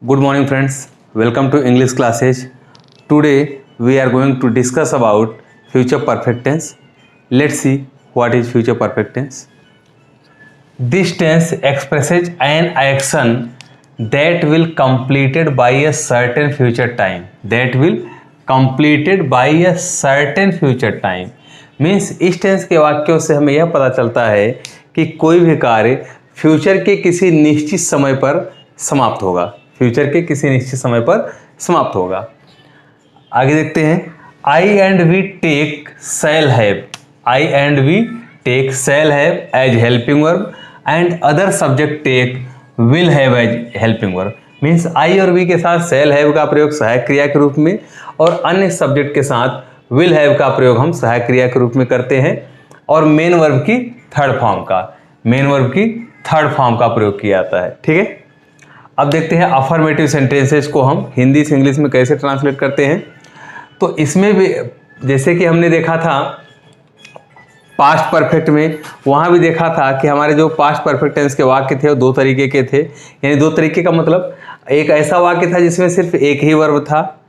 Good morning friends, welcome to English classes. Today we are going to discuss about future perfect tense. Let's see what is future perfect tense. This tense expresses an action that will completed by a certain future time. That will completed by a certain future time. Means इस tense के वाक्यों से हमें यह पता चलता है कि कोई भी कार्य फ्यूचर के किसी निश्चित समय पर समाप्त होगा। फ्यूचर के किसी निश्चित समय पर समाप्त होगा। आगे देखते हैं। I and we take shall have, I and we take shall have as helping verb and other subject take will have as helping verb. Means I और वी के साथ शैल हैव का प्रयोग सहायक क्रिया के रूप में और अन्य सब्जेक्ट के साथ विल हैव का प्रयोग हम सहायक क्रिया के रूप में करते हैं और मेन वर्ब की थर्ड फॉर्म का प्रयोग किया जाता है। ठीक है, अब देखते हैं अफर्मेटिव सेंटेंसेस को हम हिंदी से इंग्लिश में कैसे ट्रांसलेट करते हैं। तो इसमें भी जैसे कि हमने देखा था पास्ट परफेक्ट में, वहाँ भी देखा था कि हमारे जो पास्ट परफेक्ट टेंस के वाक्य थे वो दो तरीके के थे। यानी दो तरीके का मतलब एक ऐसा वाक्य था जिसमें सिर्फ एक ही वर्ब था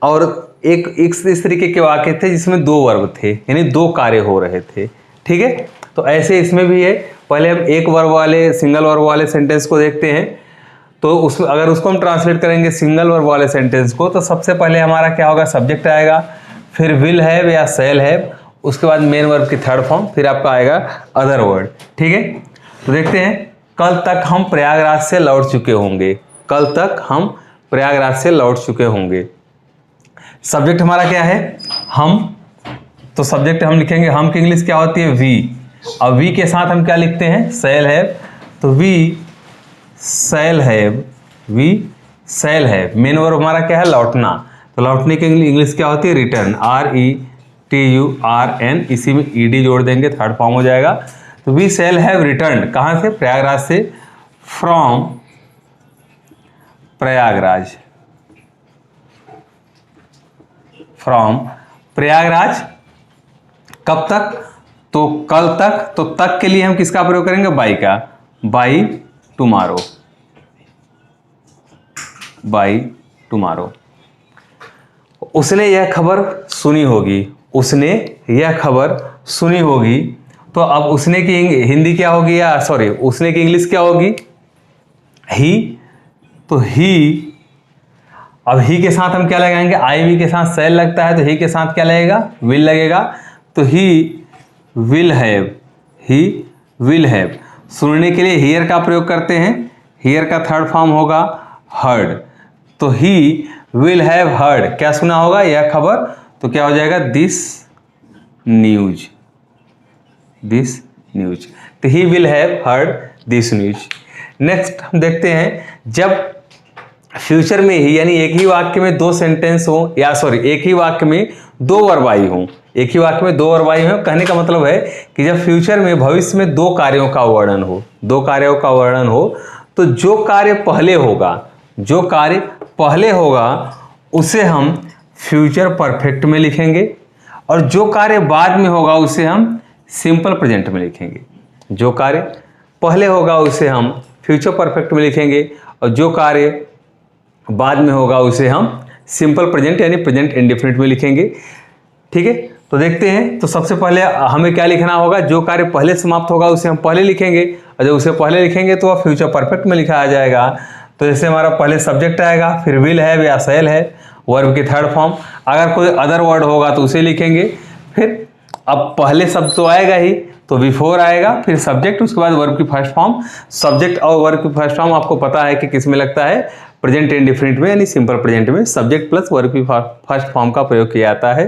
और एक इस तरीके के वाक्य थे जिसमें दो वर्ब थे, यानी दो कार्य हो रहे थे। ठीक है, तो ऐसे इसमें भी है। पहले हम एक वर्ब वाले सिंगल वर्ब वाले सेंटेंस को देखते हैं। तो उसमें अगर उसको हम ट्रांसलेट करेंगे सिंगल वर्ब वाले सेंटेंस को, तो सबसे पहले हमारा क्या होगा, सब्जेक्ट आएगा, फिर विल हैव या शैल हैव, उसके बाद मेन वर्ब की थर्ड फॉर्म, फिर आपका आएगा अदर वर्ड। ठीक है, तो देखते हैं। कल तक हम प्रयागराज से लौट चुके होंगे, कल तक हम प्रयागराज से लौट चुके होंगे। सब्जेक्ट हमारा क्या है, हम। तो सब्जेक्ट हम लिखेंगे, हम की इंग्लिश क्या होती है, वी। अब वी के साथ हम क्या लिखते हैं, शैल हैव। तो we shall have, we shall have. Main verb हमारा क्या है, लौटना। तो लौटने की इंग्लिश क्या होती है, रिटर्न, RETURN। इसी में ED जोड़ देंगे, थर्ड फॉर्म हो जाएगा। तो वी शैल हैव रिटर्न, कहाँ से, प्रयागराज से, फ्रॉम प्रयागराज, फ्रॉम प्रयागराज। कब तक, तो कल तक। तो तक के लिए हम किसका प्रयोग करेंगे, बाई का, बाई टुमारो, बाई टुमारो। उसने यह खबर सुनी होगी, उसने यह खबर सुनी होगी। तो अब उसने की हिंदी क्या होगी, या सॉरी उसने की इंग्लिश क्या होगी, ही। तो ही, अब ही के साथ हम क्या लगाएंगे, आई वी के साथ शैल लगता है, तो ही के साथ क्या लगेगा, विल लगेगा। तो he will have, he will have. सुनने के लिए हियर का प्रयोग करते हैं, हियर का थर्ड फॉर्म होगा हर्ड। तो ही विल हैव हर्ड, क्या सुना होगा, यह खबर। तो क्या हो जाएगा, दिस न्यूज, दिस न्यूज। तो he will have heard this news. Next हम देखते हैं, जब फ्यूचर में ही यानी एक ही वाक्य में दो सेंटेंस हो, या सॉरी एक ही वाक्य में दो वर्ब आई हो, एक ही वाक्य में दो वर्ब आई हो। कहने का मतलब है कि जब फ्यूचर में भविष्य में दो कार्यों का वर्णन हो, दो कार्यों का वर्णन हो, तो जो कार्य पहले होगा, जो कार्य पहले होगा उसे हम फ्यूचर परफेक्ट में लिखेंगे और जो कार्य बाद में होगा उसे हम सिंपल प्रेजेंट में लिखेंगे। जो कार्य पहले होगा उसे हम फ्यूचर परफेक्ट में लिखेंगे और जो कार्य बाद में होगा उसे हम सिंपल प्रेजेंट यानी प्रेजेंट इंडेफिनिट में लिखेंगे। ठीक है, तो देखते हैं। तो सबसे पहले हमें क्या लिखना होगा, जो कार्य पहले समाप्त होगा उसे हम पहले लिखेंगे और जब उसे पहले लिखेंगे तो वह फ्यूचर परफेक्ट में लिखा आ जाएगा। तो जैसे हमारा पहले सब्जेक्ट आएगा, फिर विल हैव या शैल है, वर्ब की थर्ड फॉर्म। अगर कोई अदर वर्ड होगा तो उसे लिखेंगे। फिर अब पहले शब्द तो आएगा ही, तो बिफोर आएगा, फिर सब्जेक्ट, उसके बाद वर्ब की फर्स्ट फॉर्म। सब्जेक्ट और वर्ब की फर्स्ट फॉर्म आपको पता है कि किस में लगता है, प्रेजेंट इंडेफिनिट में यानी सिंपल प्रेजेंट में सब्जेक्ट प्लस वर्ब की फर्स्ट फॉर्म का प्रयोग किया जाता है।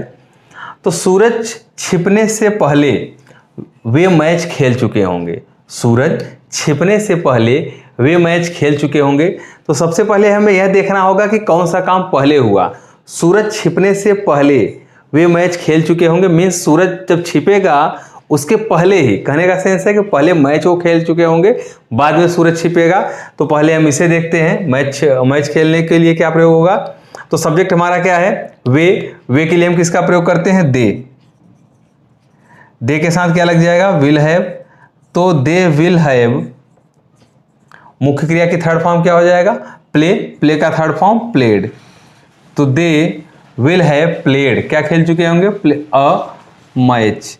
तो सूरज छिपने से पहले वे मैच खेल चुके होंगे, सूरज छिपने से पहले वे मैच खेल चुके होंगे। तो सबसे पहले हमें यह देखना होगा कि कौन सा काम पहले हुआ। सूरज छिपने से पहले वे मैच खेल चुके होंगे, मीन्स सूरज जब छिपेगा उसके पहले ही, कहने का सेंस है कि पहले मैच वो खेल चुके होंगे, बाद में सूरज छिपेगा। तो पहले हम इसे देखते हैं, मैच खेलने के लिए क्या प्रयोग होगा। तो सब्जेक्ट हमारा क्या है, वे के लिए हम किसका प्रयोग करते हैं, दे के साथ क्या लग जाएगा, विल हैव। तो दे विल हैव, मुख्य क्रिया की थर्ड फॉर्म क्या हो जाएगा, प्ले, प्ले का थर्ड फॉर्म प्लेड, तो दे विल हैव प्लेड, क्या खेल चुके होंगे, a match,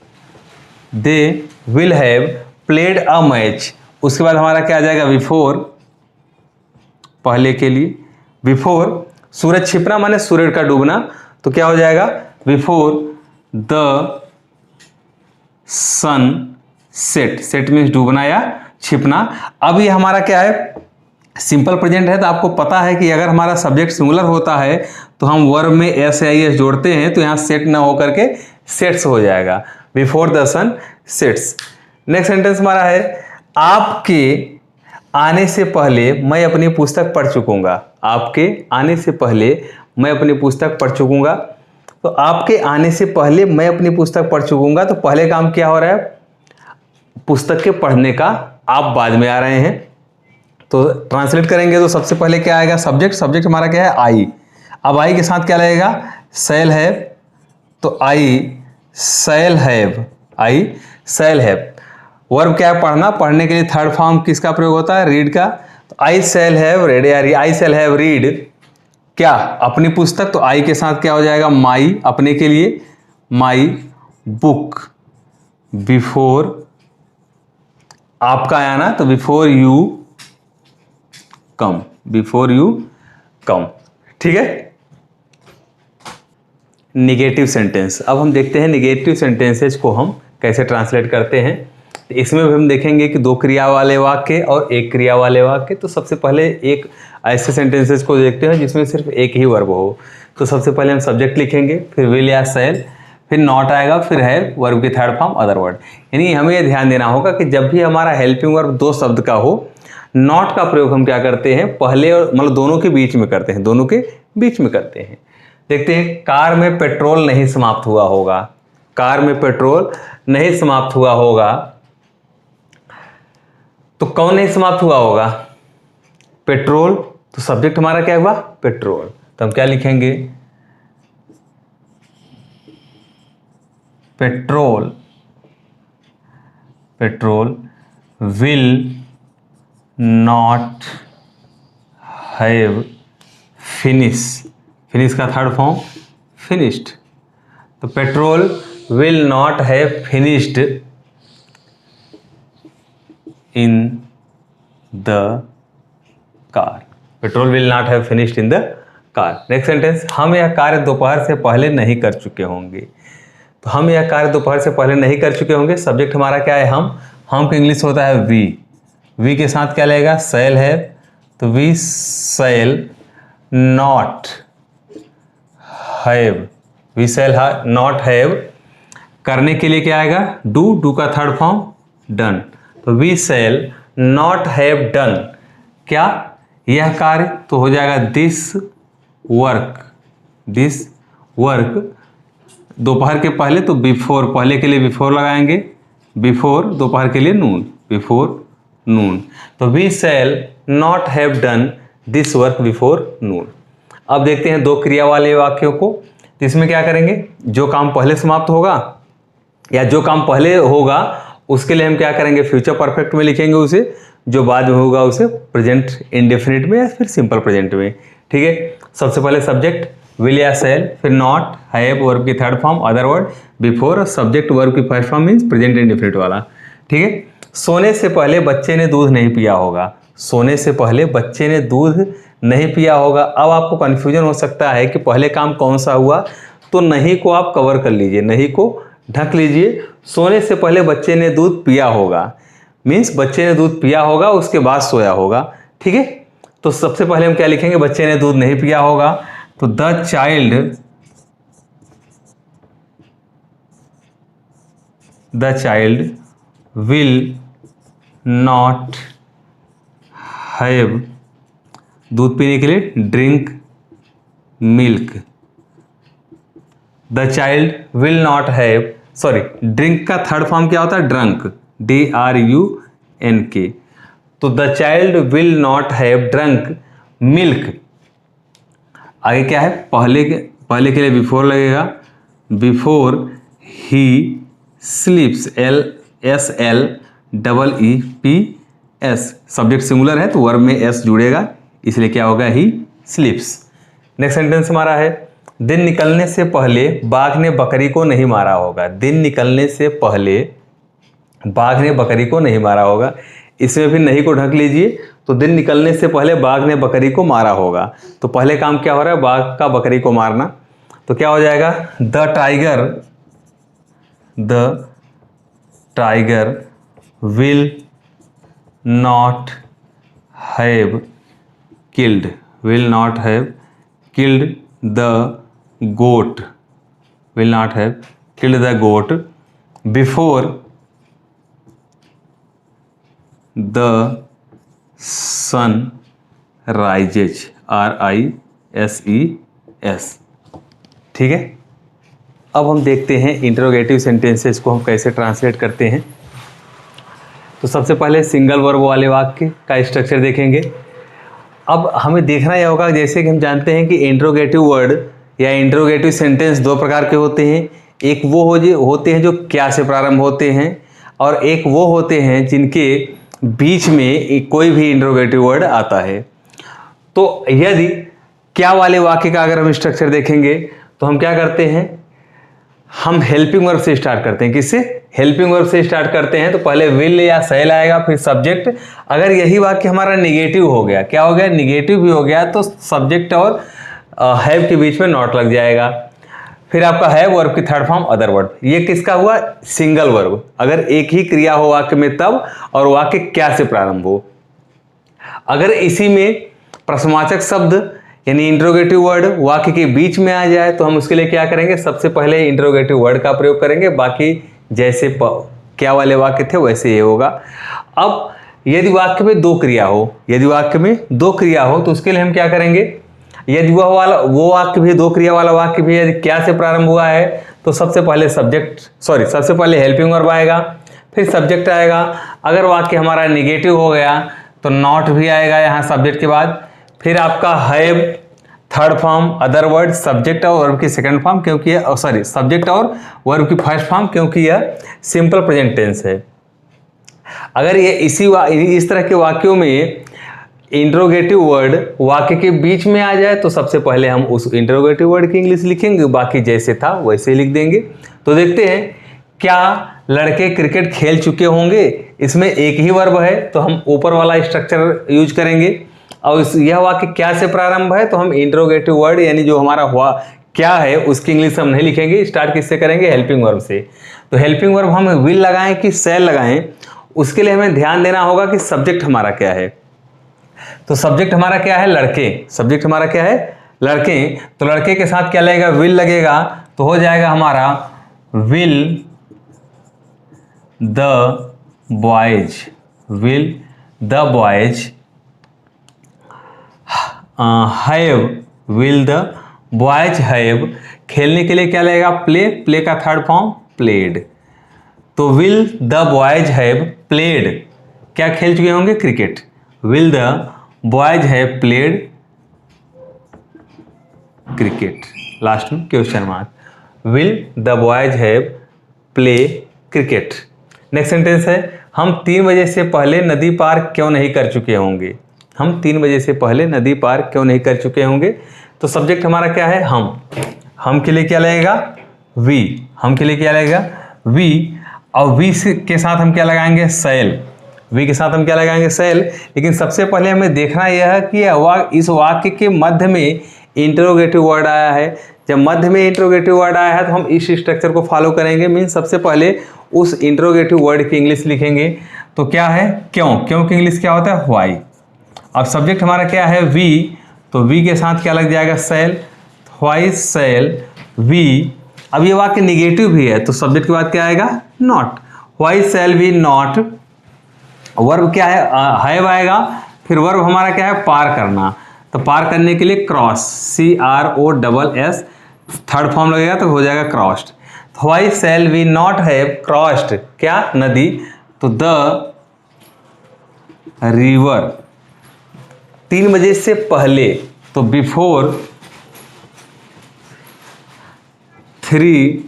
they will have played a match. उसके बाद हमारा क्या आ जाएगा, बिफोर, पहले के लिए, बिफोर सूरज छिपना माने सूरज का डूबना, तो क्या हो जाएगा, before the sun set, set means डूबना या छिपना। अब ये हमारा क्या है, सिंपल प्रेजेंट है, तो आपको पता है कि अगर हमारा सब्जेक्ट सिंगुलर होता है तो हम वर्ब में एस या एस जोड़ते हैं, तो यहाँ सेट ना होकर के सेट्स हो जाएगा, before the sun sets. Next sentence हमारा है, आपके आने से पहले मैं अपनी पुस्तक पढ़ चुकूंगा, आपके आने से पहले मैं अपनी पुस्तक पढ़ चुकूंगा। तो आपके आने से पहले मैं अपनी पुस्तक पढ़ चुकूंगा, तो पहले काम क्या हो रहा है, पुस्तक के पढ़ने का, आप बाद में आ रहे हैं। तो ट्रांसलेट करेंगे तो सबसे पहले क्या आएगा, सब्जेक्ट, सब्जेक्ट हमारा क्या है, आई। अब आई के साथ क्या लगेगा, शैल हैव, तो I shall have, I shall have. Verb क्या है, पढ़ना, पढ़ने के लिए थर्ड फॉर्म किसका प्रयोग होता है, रीड का, तो आई शैल हैव रेड, या आई शैल हैव रीड क्या, अपनी पुस्तक, तो आई के साथ क्या हो जाएगा, माई, अपने के लिए, माई बुक, बिफोर आपका आया ना, तो before you come, before you come, ठीक है। निगेटिव सेंटेंस, अब हम देखते हैं निगेटिव सेंटेंसेज को हम कैसे ट्रांसलेट करते हैं। तो इसमें भी हम देखेंगे कि दो क्रिया वाले वाक्य और एक क्रिया वाले वाक्य। तो सबसे पहले एक ऐसे सेंटेंसेज को देखते हैं जिसमें सिर्फ एक ही वर्ब हो। तो सबसे पहले हम सब्जेक्ट लिखेंगे, फिर विल या शैल, फिर नॉट आएगा, फिर है वर्ब की थर्ड फॉर्म अदर वर्ड। यानी हमें यह ध्यान देना होगा कि जब भी हमारा हेल्पिंग वर्ब दो शब्द का हो, नॉट का प्रयोग हम क्या करते हैं, पहले और मतलब दोनों के बीच में करते हैं, दोनों के बीच में करते हैं। देखते हैं, कार में पेट्रोल नहीं समाप्त हुआ होगा, कार में पेट्रोल नहीं समाप्त हुआ होगा, तो कौन नहीं समाप्त हुआ होगा, पेट्रोल, तो सब्जेक्ट हमारा क्या हुआ, पेट्रोल, तो हम क्या लिखेंगे, petrol, petrol will not have finish, finish का थर्ड फॉर्म फिनिश्ड, तो petrol will not have finished in the car, petrol will not have finished in the car. Next sentence, हम यह कार्य दोपहर से पहले नहीं कर चुके होंगे, तो हम यह कार्य दोपहर से पहले नहीं कर चुके होंगे, सब्जेक्ट हमारा क्या है, हम का इंग्लिश होता है वी, वी के साथ क्या लगेगा, शैल है, तो we shall not have, we shall not have, करने के लिए क्या आएगा, डू, डू का थर्ड फॉर्म डन, तो we shall not have done क्या, यह कार्य, तो हो जाएगा दिस वर्क, दिस वर्क, दोपहर के पहले तो बिफोर, पहले के लिए बिफोर लगाएंगे, बिफोर, दोपहर के लिए नून, बिफोर नून, तो we shall not have done this work before noon. अब देखते हैं दो क्रिया वाले वाक्यों को। तो इसमें क्या करेंगे, जो काम पहले समाप्त होगा या जो काम पहले होगा उसके लिए हम क्या करेंगे, फ्यूचर परफेक्ट में लिखेंगे उसे, जो बाद में होगा उसे प्रेजेंट इंडेफिनिट में या फिर सिंपल प्रेजेंट में, ठीक है। सबसे पहले सब्जेक्ट विल या शैल, फिर नॉट, हैव वर्ब की third form other word, before subject verb की first form means present indefinite वाला, ठीक है। सोने से पहले बच्चे ने दूध नहीं पिया होगा, सोने से पहले बच्चे ने दूध नहीं पिया होगा। अब आपको कन्फ्यूजन हो सकता है कि पहले काम कौन सा हुआ, तो नहीं को आप कवर कर लीजिए, नहीं को ढक लीजिए। सोने से पहले बच्चे ने दूध पिया होगा मीन्स बच्चे ने दूध पिया होगा, उसके बाद सोया होगा, ठीक है। तो सबसे पहले हम क्या लिखेंगे, बच्चे ने दूध नहीं पिया होगा, तो the child will not have, दूध पीने के लिए drink milk, the child will not have, sorry drink का थर्ड फॉर्म क्या होता है, ड्रंक, DRUNK, तो the child will not have drunk milk. आगे क्या है, पहले के लिए बिफोर लगेगा, before he स्लीप्स, SLEEPS, subject singular है तो वर्ब में S जुड़ेगा, इसलिए क्या होगा, ही स्लीप्स। नेक्स्ट सेंटेंस हमारा है, दिन निकलने से पहले बाघ ने बकरी को नहीं मारा होगा। दिन निकलने से पहले बाघ ने बकरी को नहीं मारा होगा। इसमें भी नहीं को ढक लीजिए। तो दिन निकलने से पहले बाघ ने बकरी को मारा होगा, तो पहले काम क्या हो रहा है, बाघ का बकरी को मारना। तो क्या हो जाएगा, the tiger will not have killed the goat, will not have killed the goat before the sun rises, RISES। ठीक है, अब हम देखते हैं इंटरोगेटिव सेंटेंसेस को हम कैसे ट्रांसलेट करते हैं। तो सबसे पहले सिंगल वर्ब वाले वाक्य का स्ट्रक्चर देखेंगे। अब हमें देखना यह होगा, जैसे कि हम जानते हैं कि इंटरोगेटिव वर्ड या इंटरोगेटिव सेंटेंस दो प्रकार के होते हैं। एक वो होते हैं जो क्या से प्रारंभ होते हैं, और एक वो होते हैं जिनके बीच में कोई भी इंटरोगेटिव वर्ड आता है। तो यदि क्या वाले वाक्य का अगर हम स्ट्रक्चर देखेंगे तो हम क्या करते हैं, हम हेल्पिंग वर्ब से स्टार्ट करते हैं। किससे, हेल्पिंग वर्ब से स्टार्ट करते हैं। तो पहले विल या शैल आएगा, फिर सब्जेक्ट। अगर यही वाक्य हमारा निगेटिव हो गया, क्या हो गया, निगेटिव भी हो गया, तो सब्जेक्ट और हैव के बीच में नॉट लग जाएगा। फिर आपका हैव वर्ब की थर्ड फॉर्म अदर वर्ब। ये किसका हुआ, सिंगल वर्ब। अगर एक ही क्रिया हो वाक्य में तब, और वाक्य क्या से प्रारंभ हो। अगर इसी में प्रश्नवाचक शब्द यानी इंटरोगेटिव वर्ड वाक्य के बीच में आ जाए तो हम उसके लिए क्या करेंगे, सबसे पहले इंटरोगेटिव वर्ड का प्रयोग करेंगे। बाकी जैसे क्या वाले वाक्य थे वैसे ये होगा। अब यदि वाक्य में दो क्रिया हो, तो उसके लिए हम क्या करेंगे, यदि वो वाक्य भी दो क्रिया वाला वाक्य भी यदि क्या से प्रारंभ हुआ है तो सबसे पहले हेल्पिंग वर्ब आएगा, फिर सब्जेक्ट आएगा। अगर वाक्य हमारा नेगेटिव हो गया तो नॉट भी आएगा यहाँ सब्जेक्ट के बाद। फिर आपका have third form other word, subject और वर्ब की सेकंड फॉर्म, क्योंकि सब्जेक्ट और वर्ब की फर्स्ट फॉर्म, क्योंकि यह सिंपल प्रेजेंट टेंस है। अगर ये इस तरह के वाक्यों में इंटरोगेटिव वर्ड वाक्य के बीच में आ जाए तो सबसे पहले हम उस इंटरोगेटिव वर्ड की इंग्लिश लिखेंगे, बाकी जैसे था वैसे लिख देंगे। तो देखते हैं, क्या लड़के क्रिकेट खेल चुके होंगे, इसमें एक ही वर्ब है तो हम ऊपर वाला स्ट्रक्चर यूज करेंगे। और यह वाक्य क्या से प्रारंभ है तो हम इंटरोगेटिव वर्ड यानी जो हमारा हुआ क्या है उसकी इंग्लिश हम नहीं लिखेंगे, स्टार्ट किससे करेंगे, हेल्पिंग वर्ब से। तो हेल्पिंग वर्ब हम विल लगाएं कि शैल लगाएं, उसके लिए हमें ध्यान देना होगा कि सब्जेक्ट हमारा क्या है। तो सब्जेक्ट हमारा क्या है, लड़के। तो लड़के के साथ क्या लगेगा, विल लगेगा। तो हो जाएगा हमारा will the boys have, will the boys have. खेलने के लिए क्या लगेगा, प्ले का थर्ड फॉर्म प्लेड। तो will the boys have played, क्या खेल चुके होंगे, cricket. Will the boys have played cricket, last में question mark. Will the boys have play cricket. Next sentence है, हम 3 बजे से पहले नदी पार क्यों नहीं कर चुके होंगे। तो सब्जेक्ट हमारा क्या है, हम के लिए क्या लगेगा, वी। वी, और वी के साथ हम क्या लगाएंगे, शैल। लेकिन सबसे पहले हमें देखना यह है कि इस वाक्य के मध्य में इंटरोगेटिव वर्ड आया है। जब मध्य में इंटरोगेटिव वर्ड आया है तो हम इस स्ट्रक्चर को फॉलो करेंगे। मीन्स सबसे पहले उस इंटरोगेटिव वर्ड की इंग्लिश लिखेंगे। तो क्या है, क्यों की इंग्लिश क्या होता है, व्हाई। अब सब्जेक्ट हमारा क्या है, वी। तो वी के साथ क्या लग जाएगा, शैल। Why shall we. अब ये वाक्य निगेटिव भी है तो सब्जेक्ट के बाद क्या आएगा, not. Why shall we not. Verb क्या है, हैव आएगा। फिर वर्ब हमारा क्या है, पार करना। तो पार करने के लिए क्रॉस, CROSS थर्ड फॉर्म लगेगा तो हो जाएगा crossed. Why shall we not have crossed, क्या, नदी। तो द रिवर 3 बजे से पहले, तो बिफोर 3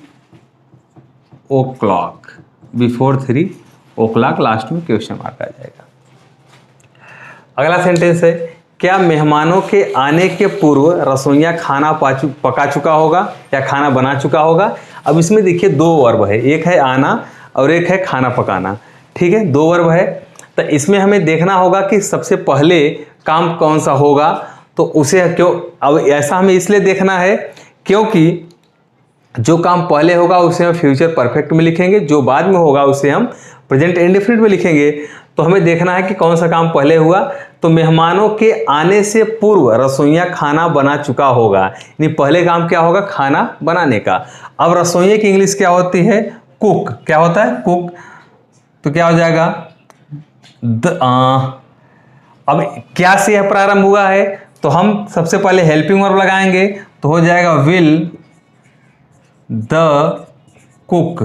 o'clock, लास्ट में क्वेश्चन मार्क आ जाएगा। अगला सेंटेंस है, क्या मेहमानों के आने के पूर्व रसोइया खाना पका चुका होगा या खाना बना चुका होगा। अब इसमें देखिए दो वर्ब है, एक है आना और एक है खाना पकाना, ठीक है, दो वर्ब है। तो इसमें हमें देखना होगा कि सबसे पहले काम कौन सा होगा, तो उसे क्यों, अब ऐसा हमें इसलिए देखना है क्योंकि जो काम पहले होगा उसे हम फ्यूचर परफेक्ट में लिखेंगे, जो बाद में होगा उसे हम प्रेजेंट इंडेफिनिट में लिखेंगे। तो हमें देखना है कि कौन सा काम पहले हुआ। तो मेहमानों के आने से पूर्व रसोइया खाना बना चुका होगा, यानी पहले काम क्या होगा, खाना बनाने का। अब रसोइया की इंग्लिश क्या होती है, कुक। क्या होता है, कुक। तो क्या हो जाएगा, अब क्या से यह प्रारंभ हुआ है, तो हम सबसे पहले हेल्पिंग वर्ब लगाएंगे, तो हो जाएगा will the cook.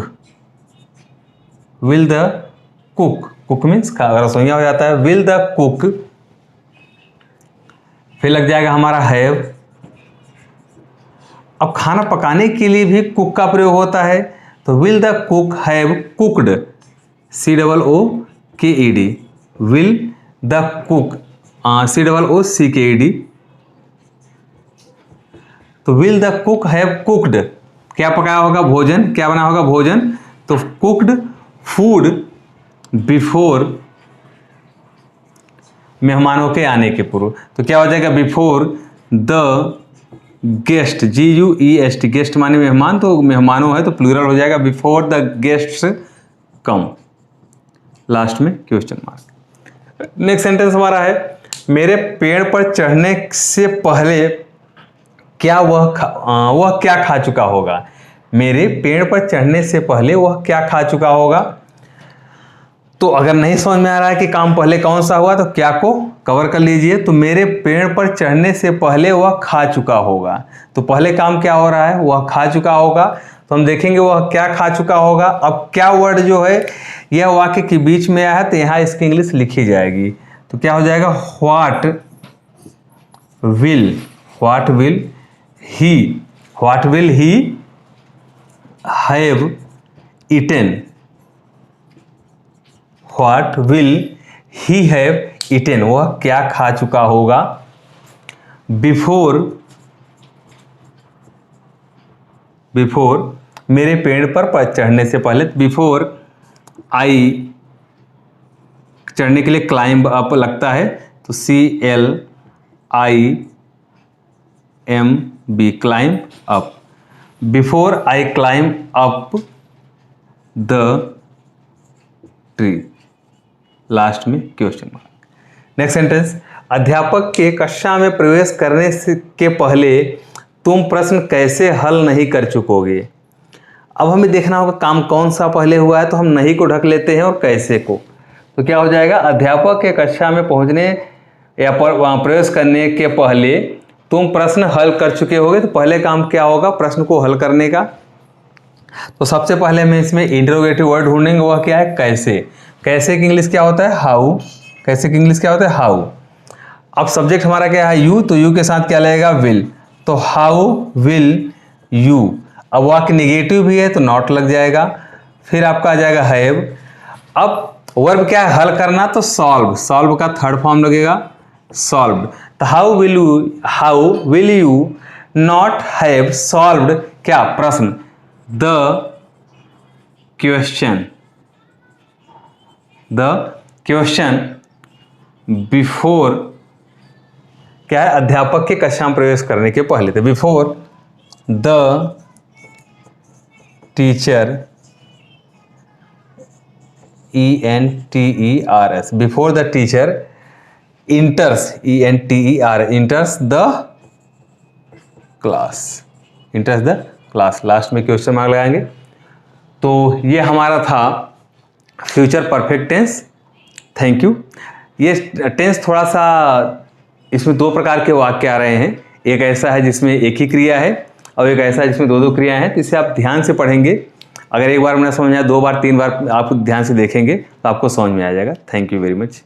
Will the cook, cook means रसोइया हो जाता है, विल द कुक। फिर लग जाएगा हमारा हैव। अब खाना पकाने के लिए भी कुक का प्रयोग होता है, तो will the cook have cooked, COOKED, will the cook, COOCKED। तो will the cook have cooked, क्या पकाया होगा, भोजन, क्या बना होगा, भोजन। तो कुक्ड फूड बिफोर, मेहमानों के आने के पूर्व, तो क्या हो जाएगा, before the guest, GUEST, guest माने मेहमान, तो मेहमानों है तो प्लूरल हो जाएगा, before the guests come, last में क्वेश्चन मार्क। नेक्स्ट सेंटेंस हमारा है, मेरे पेड़ पर चढ़ने से पहले क्या वह क्या खा चुका होगा। मेरे पेड़ पर चढ़ने से पहले वह क्या खा चुका होगा। तो अगर नहीं समझ में आ रहा है कि काम पहले कौन सा हुआ, तो क्या को कवर कर लीजिए। तो मेरे पेड़ पर चढ़ने से पहले वह खा चुका होगा, तो पहले काम क्या हो रहा है, वह खा चुका होगा। तो हम देखेंगे वह क्या खा चुका होगा। अब क्या वर्ड जो है यह वाक्य के बीच में आया है, तो यहाँ इसकी इंग्लिश लिखी जाएगी। तो क्या हो जाएगा, what will he have eaten, what will he have eaten, वह क्या खा चुका होगा। बिफोर मेरे पेड़ पर चढ़ने से पहले, बिफोर आई, चढ़ने के लिए क्लाइंब अप लगता है, तो CLIMB, climb up. Before I climb up the tree, last में क्वेश्चन मार्क। नेक्स्ट सेंटेंस, अध्यापक के कक्षा में प्रवेश करने के पहले तुम प्रश्न कैसे हल नहीं कर चुकोगे। अब हमें देखना होगा काम कौन सा पहले हुआ है, तो हम नहीं को ढक लेते हैं और कैसे को। तो क्या हो जाएगा, अध्यापक के कक्षा में पहुंचने या प्रवेश करने के पहले तुम प्रश्न हल कर चुके होगे। तो पहले काम क्या होगा, प्रश्न को हल करने का। तो सबसे पहले हमें इसमें इंटरोगेटिव वर्ड ढूंढेंगे, वह क्या है, कैसे। कैसे की इंग्लिश क्या होता है, हाउ। कैसे की इंग्लिश क्या होता है, हाउ। अब सब्जेक्ट हमारा क्या है, यू, तो यू के साथ क्या लगेगा, विल। तो हाउ विल यू। अब वाक्य निगेटिव भी है तो नॉट लग जाएगा। फिर आपका आ जाएगा हैव। अब वर्ब क्या है, हल करना, तो सॉल्व का थर्ड फॉर्म लगेगा, सॉल्व्ड। तो how will you not have solved, क्या, प्रश्न, द क्वेश्चन बिफोर, क्या है, अध्यापक के कक्षा में प्रवेश करने के पहले। तो before the teacher, ENTERS, before the teacher enters, enters the class, last में क्वेश्चन मार्क लगाएंगे। तो ये हमारा था future perfect tense. Thank you. ये टेंस थोड़ा सा, इसमें दो प्रकार के वाक्य आ रहे हैं, एक ऐसा है जिसमें एक ही क्रिया है और एक ऐसा है जिसमें दो क्रियाएं हैं। तो इसे आप ध्यान से पढ़ेंगे, अगर एक बार में समझ में आया, 2 बार 3 बार आप ध्यान से देखेंगे तो आपको समझ में आ जाएगा। Thank you very much.